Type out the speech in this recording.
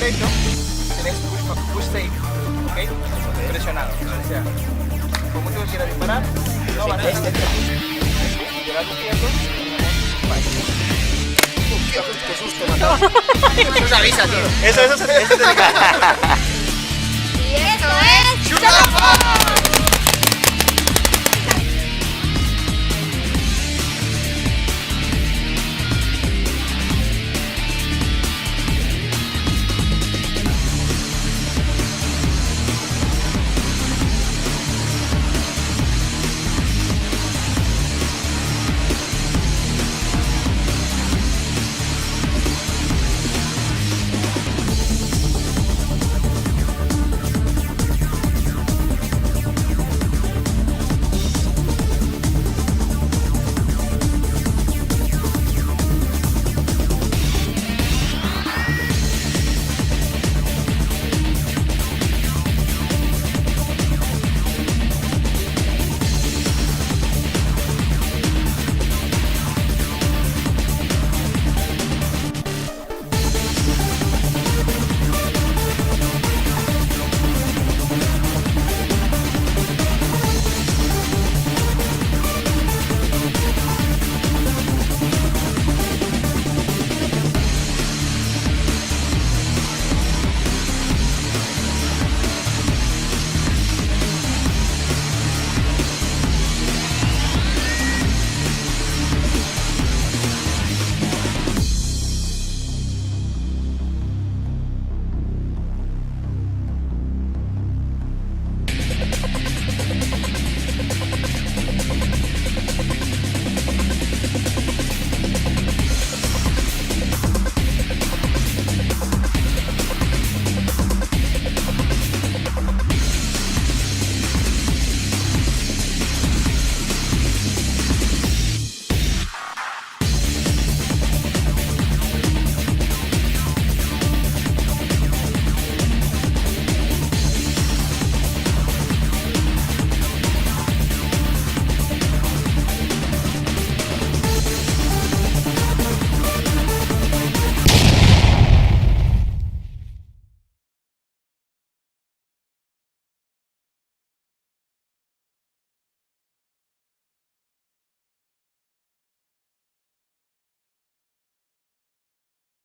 derecho tienes push safe, ¿ok? Presionado. O sea, como tú quieras disparar, no van a hacer. De lado izquierdo, vale. Tío, qué susto, matado. Eso se avisa, tío. Eso. Y esto es...